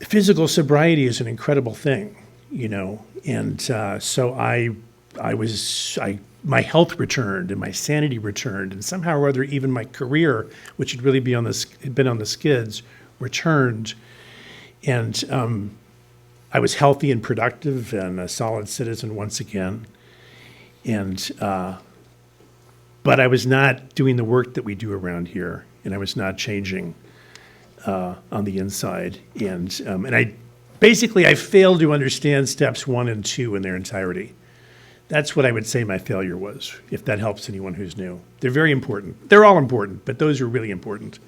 Physical sobriety is an incredible thing, you know, and so my health returned and my sanity returned, and somehow or other even my career, which had really been on the skids, returned, and I was healthy and productive and a solid citizen once again, and but I was not doing the work that we do around here, and I was not changing on the inside, and I failed to understand steps 1 and 2 in their entirety. That's what I would say my failure was, if that helps anyone who's new. They're very important. They're all important, but those are really important.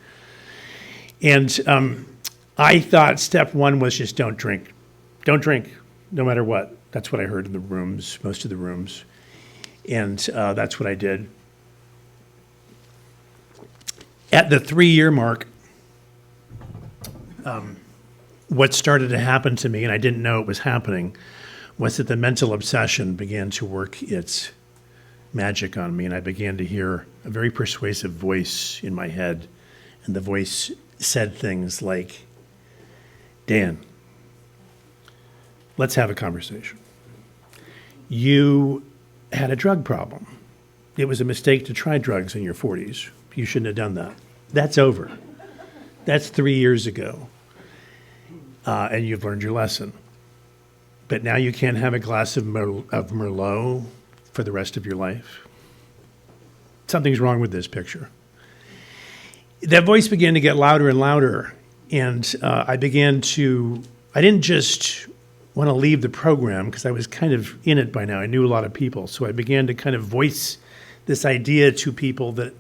And I thought step 1 was just don't drink. Don't drink, no matter what. That's what I heard in the rooms, most of the rooms. And that's what I did. At the 3-year mark, what started to happen to me, and I didn't know it was happening, was that the mental obsession began to work its magic on me, and I began to hear a very persuasive voice in my head, and the voice said things like, Dan, let's have a conversation. You had a drug problem. It was a mistake to try drugs in your 40s. You shouldn't have done that. That's over. That's 3 years ago. And you've learned your lesson. But now you can't have a glass of Merlot for the rest of your life. Something's wrong with this picture. That voice began to get louder and louder, and I didn't just want to leave the program because I was kind of in it by now. I knew a lot of people, so I began to kind of voice this idea to people that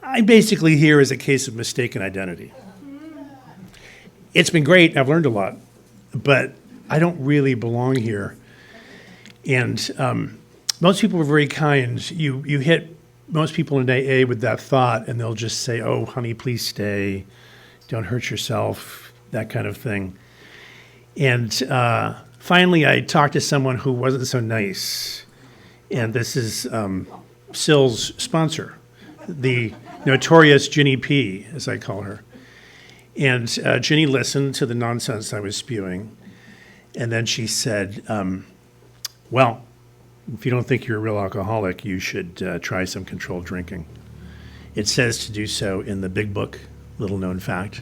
I basically hear as a case of mistaken identity. It's been great. I've learned a lot, but I don't really belong here. And most people were very kind. You hit most people in AA with that thought, and they'll just say, oh, honey, please stay. Don't hurt yourself, that kind of thing. And finally, I talked to someone who wasn't so nice. And this is Sill's sponsor, the notorious Ginny P, as I call her. And Ginny listened to the nonsense I was spewing. And then she said, well, if you don't think you're a real alcoholic, you should try some controlled drinking. It says to do so in the Big Book, little known fact,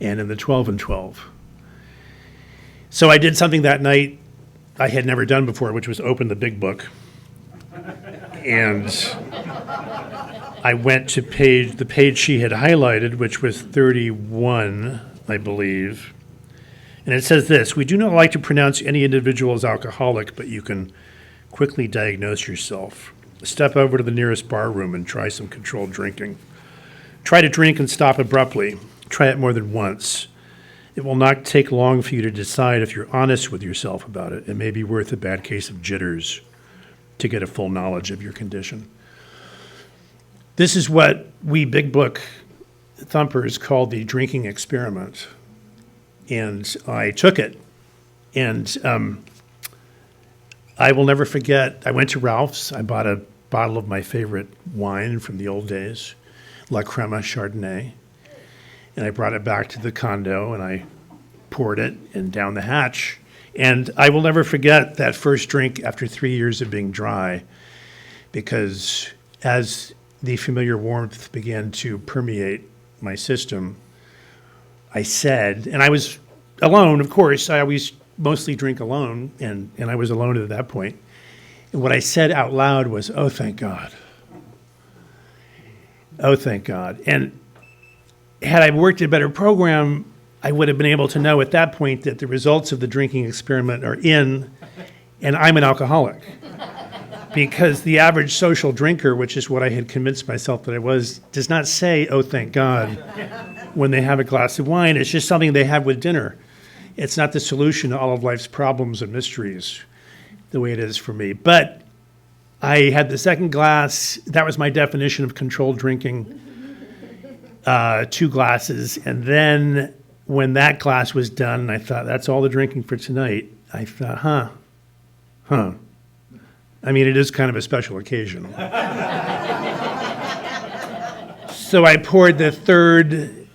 and in the 12 and 12. So I did something that night I had never done before, which was open the Big Book. And I went to the page she had highlighted, which was 31, I believe. And it says this: we do not like to pronounce any individual as alcoholic, but you can quickly diagnose yourself. Step over to the nearest bar room and try some controlled drinking. Try to drink and stop abruptly. Try it more than once. It will not take long for you to decide if you're honest with yourself about it. It may be worth a bad case of jitters to get a full knowledge of your condition. This is what we Big Book thumpers call the drinking experiment. And I took it. And I will never forget, I went to Ralph's. I bought a bottle of my favorite wine from the old days, La Crema Chardonnay. And I brought it back to the condo, and I poured it and down the hatch. And I will never forget that first drink after 3 years of being dry, because as the familiar warmth began to permeate my system, I said, and I was alone, of course, I always mostly drink alone, and I was alone at that point. And what I said out loud was, oh, thank God. Oh, thank God. And had I worked a better program, I would have been able to know at that point that the results of the drinking experiment are in, and I'm an alcoholic. Because the average social drinker, which is what I had convinced myself that I was, does not say, oh, thank God, when they have a glass of wine. It's just something they have with dinner. It's not the solution to all of life's problems and mysteries the way it is for me. But I had the second glass. That was my definition of controlled drinking, 2 glasses. And then when that glass was done, and I thought, that's all the drinking for tonight, I thought, huh. I mean, it is kind of a special occasion. So I poured the third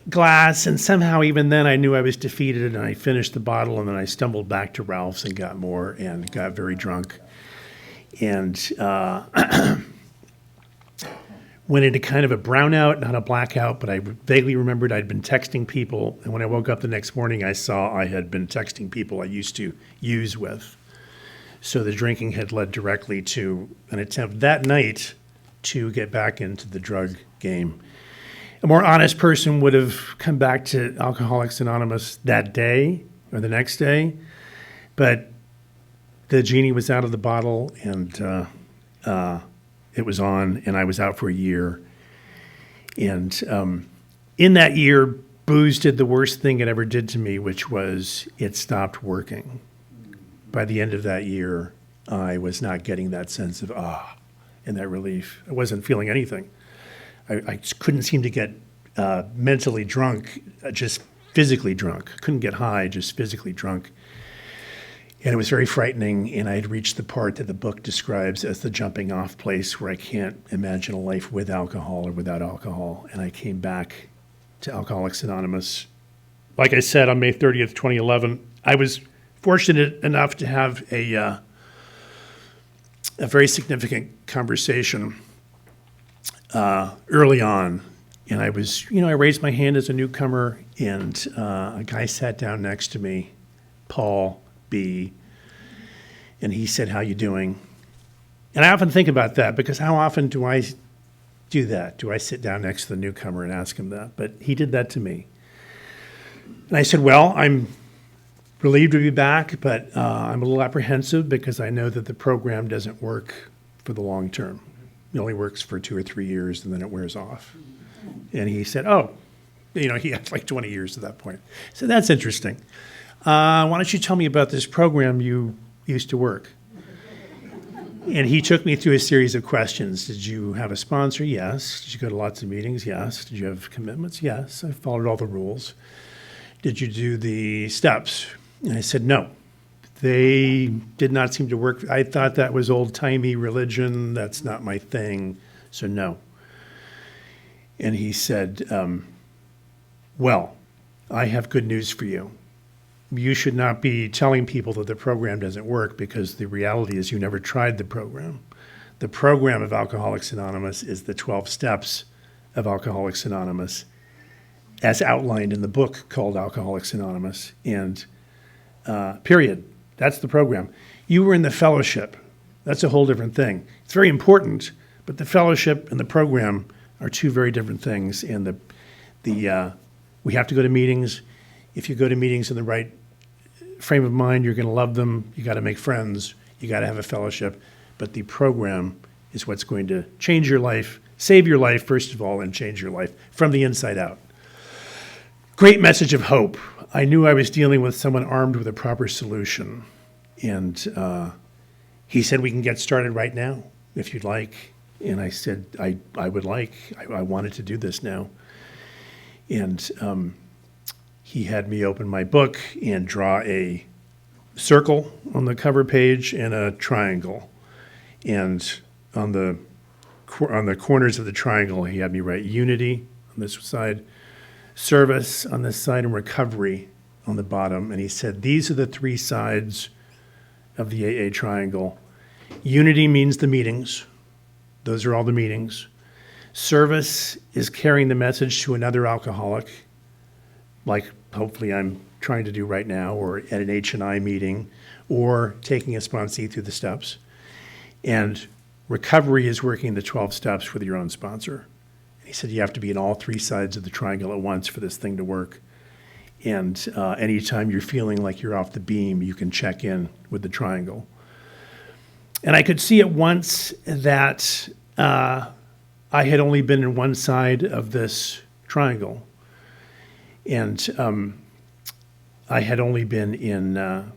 glass, and somehow even then I knew I was defeated, and I finished the bottle, and then I stumbled back to Ralph's and got more and got very drunk. And went into kind of a brownout, not a blackout, but I vaguely remembered I'd been texting people, and when I woke up the next morning, I saw I had been texting people I used to use with. So the drinking had led directly to an attempt that night to get back into the drug game. A more honest person would have come back to Alcoholics Anonymous that day or the next day, but the genie was out of the bottle, and it was on, and I was out for a year. And in that year, booze did the worst thing it ever did to me, which was it stopped working. By the end of that year, I was not getting that sense of and that relief. I wasn't feeling anything. I just couldn't seem to get mentally drunk, just physically drunk. Couldn't get high, just physically drunk. And it was very frightening, and I had reached the part that the book describes as the jumping off place where I can't imagine a life with alcohol or without alcohol. And I came back to Alcoholics Anonymous. Like I said, on May 30th, 2011, I was fortunate enough to have a very significant conversation early on. And I was, I raised my hand as a newcomer, and a guy sat down next to me, Paul B., and he said, "How you doing?" And I often think about that, because how often do I do that? Do I sit down next to the newcomer and ask him that? But he did that to me. And I said, "Well, I'm relieved to be back, but I'm a little apprehensive because I know that the program doesn't work for the long term. It only works for 2 or 3 years, and then it wears off." And he said, he had like 20 years at that point. So that's interesting. Why don't you tell me about this program you used to work? And he took me through a series of questions. Did you have a sponsor? Yes. Did you go to lots of meetings? Yes. Did you have commitments? Yes. I followed all the rules. Did you do the steps? And I said, no. They did not seem to work. I thought that was old-timey religion. That's not my thing. So no. And he said, well, I have good news for you. You should not be telling people that the program doesn't work, because the reality is you never tried the program. The program of Alcoholics Anonymous is the 12 steps of Alcoholics Anonymous as outlined in the book called Alcoholics Anonymous, and period. That's the program. You were in the fellowship. That's a whole different thing. It's very important, but the fellowship and the program are 2 very different things, and we have to go to meetings. If you go to meetings in the right frame of mind, you're going to love them. You got to make friends. You got to have a fellowship. But the program is what's going to change your life, save your life, first of all, and change your life from the inside out. Great message of hope. I knew I was dealing with someone armed with a proper solution. And he said, we can get started right now, if you'd like. And I said, I would like. I wanted to do this now. And he had me open my book and draw a circle on the cover page and a triangle. And on the corners of the triangle, he had me write unity on this side, service on this side, and recovery on the bottom. And he said, these are the 3 sides of the AA triangle. Unity means the meetings. Those are all the meetings. Service is carrying the message to another alcoholic, like hopefully I'm trying to do right now, or at an H&I meeting, or taking a sponsee through the steps. And recovery is working the 12 steps with your own sponsor. And he said you have to be in all 3 sides of the triangle at once for this thing to work. And anytime you're feeling like you're off the beam, you can check in with the triangle. And I could see at once that I had only been in one side of this triangle. And I had only been in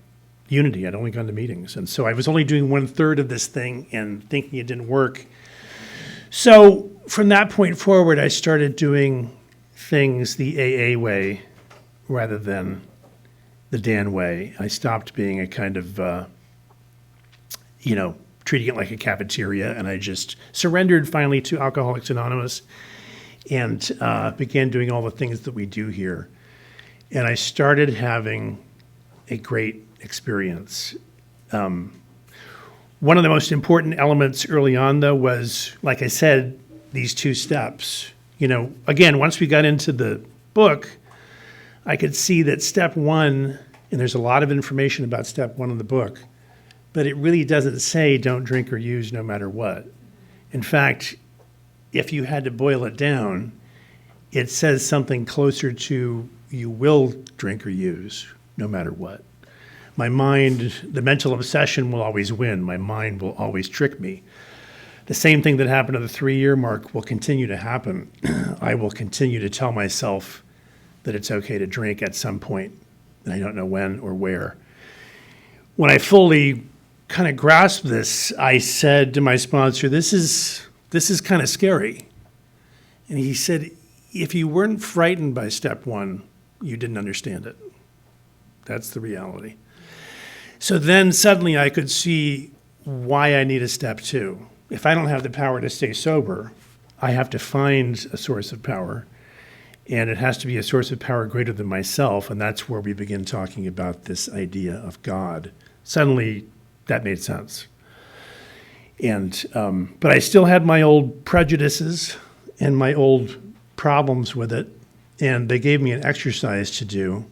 Unity. I'd only gone to meetings. And so I was only doing 1/3 of this thing and thinking it didn't work. So from that point forward, I started doing things the AA way rather than the Dan way. I stopped being a kind of, treating it like a cafeteria, and I just surrendered finally to Alcoholics Anonymous and began doing all the things that we do here. And I started having a great experience. One of the most important elements early on, though, was, like I said, these 2 steps. Again, once we got into the book, I could see that step 1, and there's a lot of information about step 1 in the book, but it really doesn't say don't drink or use no matter what. In fact, if you had to boil it down, it says something closer to you will drink or use no matter what. My mind, the mental obsession will always win. My mind will always trick me. The same thing that happened at the 3-year mark will continue to happen. I will continue to tell myself that it's okay to drink at some point, and I don't know when or where. When I fully kind of grasped this, I said to my sponsor, this is kind of scary. And he said, if you weren't frightened by step 1, you didn't understand it. That's the reality. So then suddenly I could see why I need a step 2. If I don't have the power to stay sober, I have to find a source of power, and it has to be a source of power greater than myself, and that's where we begin talking about this idea of God. Suddenly, that made sense. And but I still had my old prejudices and my old problems with it, and they gave me an exercise to do,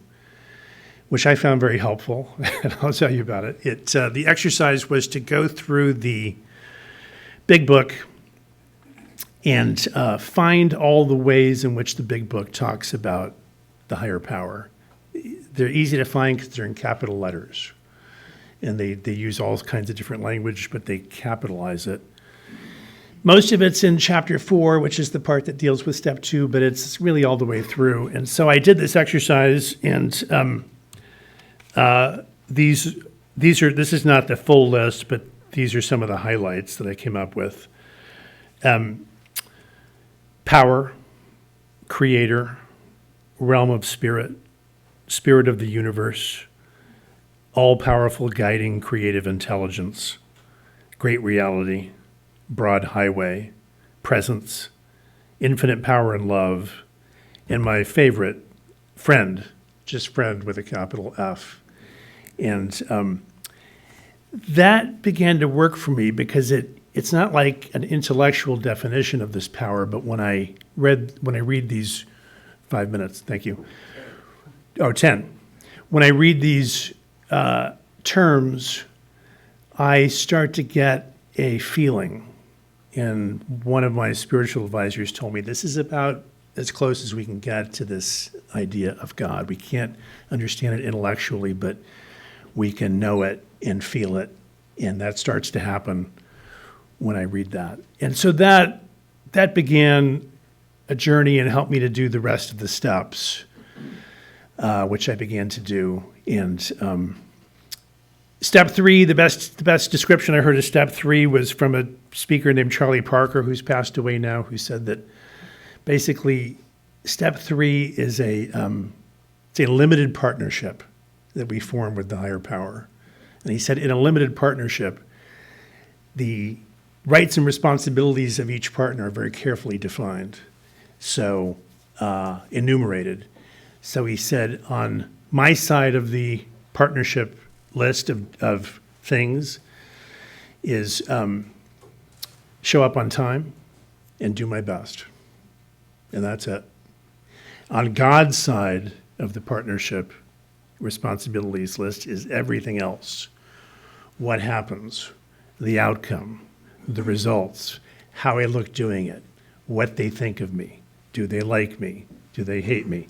which I found very helpful, and I'll tell you about it. The exercise was to go through the big book and find all the ways in which the big book talks about the higher power. They're easy to find because they're in capital letters, and they use all kinds of different language, but they capitalize it. Most of it's in chapter 4, which is the part that deals with step 2, but it's really all the way through. And so I did this exercise, and this is not the full list, but these are some of the highlights that I came up with. Power, creator, realm of spirit, spirit of the universe, all-powerful guiding creative intelligence, great reality, broad highway, presence, infinite power and love, and my favorite, friend, just friend with a capital F. And that began to work for me because it's not like an intellectual definition of this power, but when I read these 5 minutes, thank you. 10. When I read these terms, I start to get a feeling. And one of my spiritual advisors told me this is about as close as we can get to this idea of God. We can't understand it intellectually, but we can know it and feel it. And that starts to happen when I read that. And so that began a journey and helped me to do the rest of the steps, which I began to do. And step 3, the best description I heard of step 3 was from a speaker named Charlie Parker, who's passed away now, who said that basically step 3 is it's a limited partnership that we form with the higher power. And he said in a limited partnership, the rights and responsibilities of each partner are very carefully defined, so enumerated. So he said on my side of the partnership list of things is show up on time and do my best. And that's it. On God's side of the partnership responsibilities list is everything else. What happens, the outcome, the results, how I look doing it, what they think of me, do they like me, do they hate me?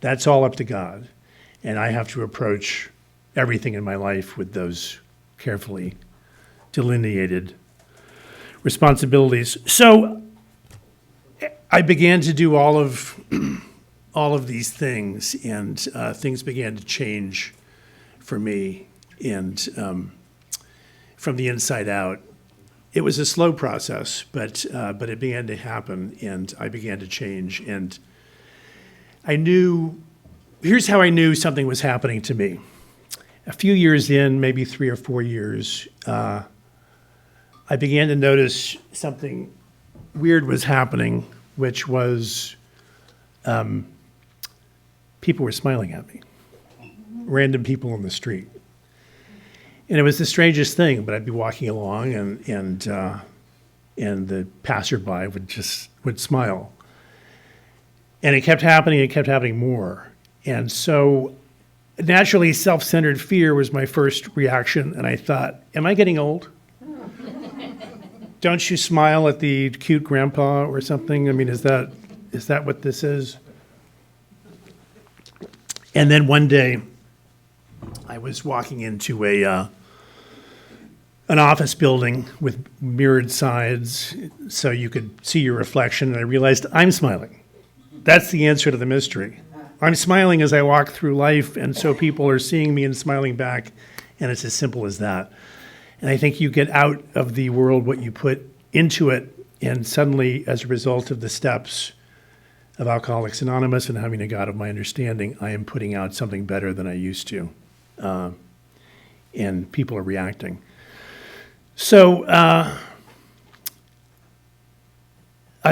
That's all up to God. And I have to approach everything in my life with those carefully delineated responsibilities. So I began to do all of all of these things, and things began to change for me, and from the inside out. It was a slow process, but it began to happen, and I began to change. And I knew, here's how I knew something was happening to me. A few years in, maybe 3 or 4 years, I began to notice something weird was happening, which was people were smiling at me, random people on the street. And it was the strangest thing, but I'd be walking along and the passerby would smile. And it kept happening more. And so naturally, self-centered fear was my first reaction, and I thought, am I getting old? Don't you smile at the cute grandpa or something? I mean, is that what this is? And then one day, I was walking into an office building with mirrored sides so you could see your reflection, and I realized I'm smiling. That's the answer to the mystery. I'm smiling as I walk through life, and so people are seeing me and smiling back, and it's as simple as that. And I think you get out of the world what you put into it, and suddenly, as a result of the steps of Alcoholics Anonymous and having a God of my understanding, I am putting out something better than I used to, and people are reacting. So I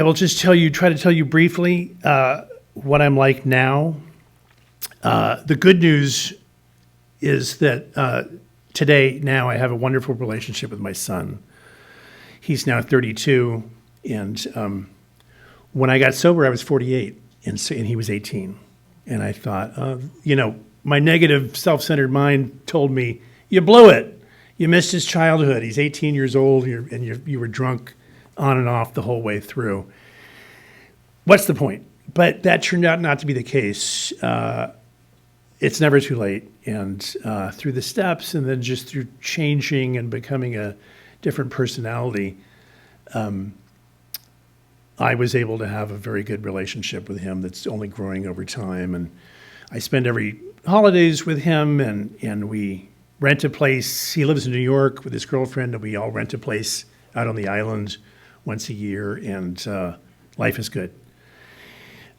will just try to tell you briefly what I'm like now. The good news is that today, now, I have a wonderful relationship with my son. He's now 32, and when I got sober, I was 48, and he was 18. And I thought, my negative, self-centered mind told me, you blew it. You missed his childhood. He's 18 years old, and you were drunk on and off the whole way through. What's the point? But that turned out not to be the case. It's never too late. And through the steps, and then just through changing and becoming a different personality, I was able to have a very good relationship with him that's only growing over time. And I spend every holidays with him, and we rent a place. He lives in New York with his girlfriend, and we all rent a place out on the island once a year, and life is good.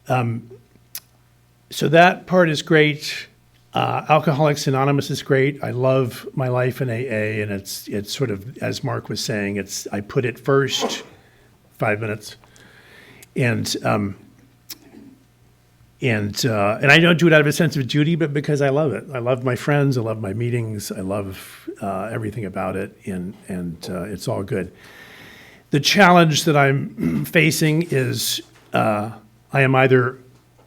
So that part is great. Alcoholics Anonymous is great. I love my life in AA, and it's sort of, as Mark was saying, I put it first, 5 minutes, and I don't do it out of a sense of duty, but because I love it. I love my friends. I love my meetings. I love everything about it, and it's all good. The challenge that I'm facing is I am either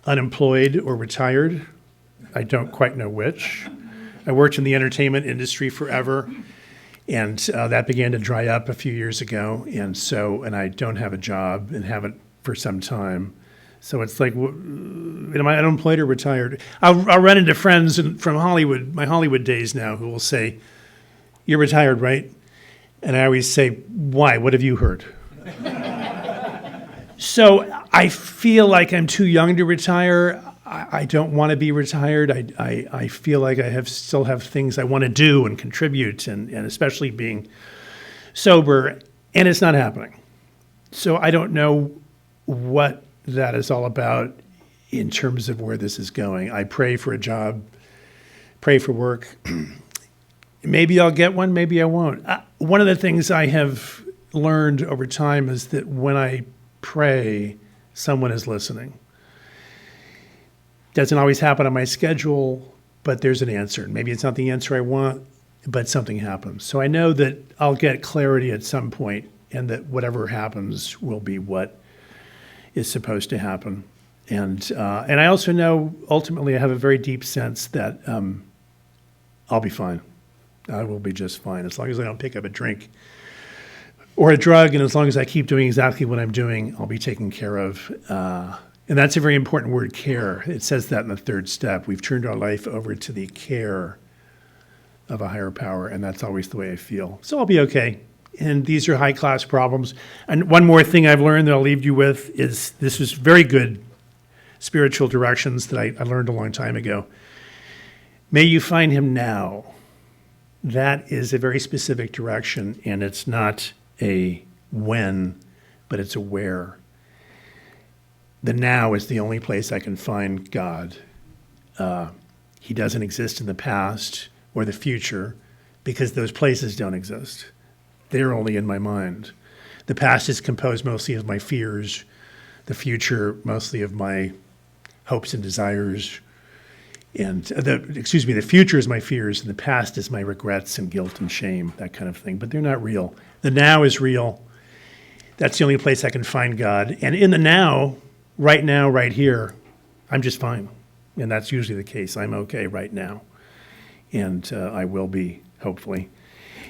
unemployed or retired. I don't quite know which. I worked in the entertainment industry forever, and that began to dry up a few years ago, and I don't have a job and haven't for some time. So it's like, am I unemployed or retired? I'll run into friends from Hollywood, my Hollywood days now, who will say, "You're retired, right?" And I always say, "Why? What have you heard?" So I feel like I'm too young to retire. I don't want to be retired. I feel like I still have things I want to do and contribute, and especially being sober, and it's not happening. So I don't know what that is all about in terms of where this is going. I pray for a job, pray for work. Maybe I'll get one, maybe I won't. One of the things I have learned over time is that when I pray, someone is listening. Doesn't always happen on my schedule, but there's an answer. Maybe it's not the answer I want, but something happens. So I know that I'll get clarity at some point, and that whatever happens will be what is supposed to happen. And I also know, ultimately, I have a very deep sense that I'll be fine. I will be just fine, as long as I don't pick up a drink or a drug, and as long as I keep doing exactly what I'm doing, I'll be taken care of. And that's a very important word, care. It says that in the third step. We've turned our life over to the care of a higher power, and that's always the way I feel. So I'll be okay. And these are high-class problems. And one more thing I've learned that I'll leave you with is, this was very good spiritual directions that I learned a long time ago. May you find him now. That is a very specific direction, and it's not a when, but it's a where. The now is the only place I can find God. He doesn't exist in the past or the future because those places don't exist. They're only in my mind. The past is composed mostly of my fears, the future mostly of my hopes and desires. And the future is my fears, and the past is my regrets and guilt and shame, that kind of thing. But they're not real. The now is real. That's the only place I can find God. And in the now, right here, I'm just fine. And that's usually the case. I'm okay right now. And I will be, hopefully.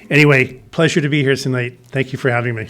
Anyway, pleasure to be here tonight. Thank you for having me.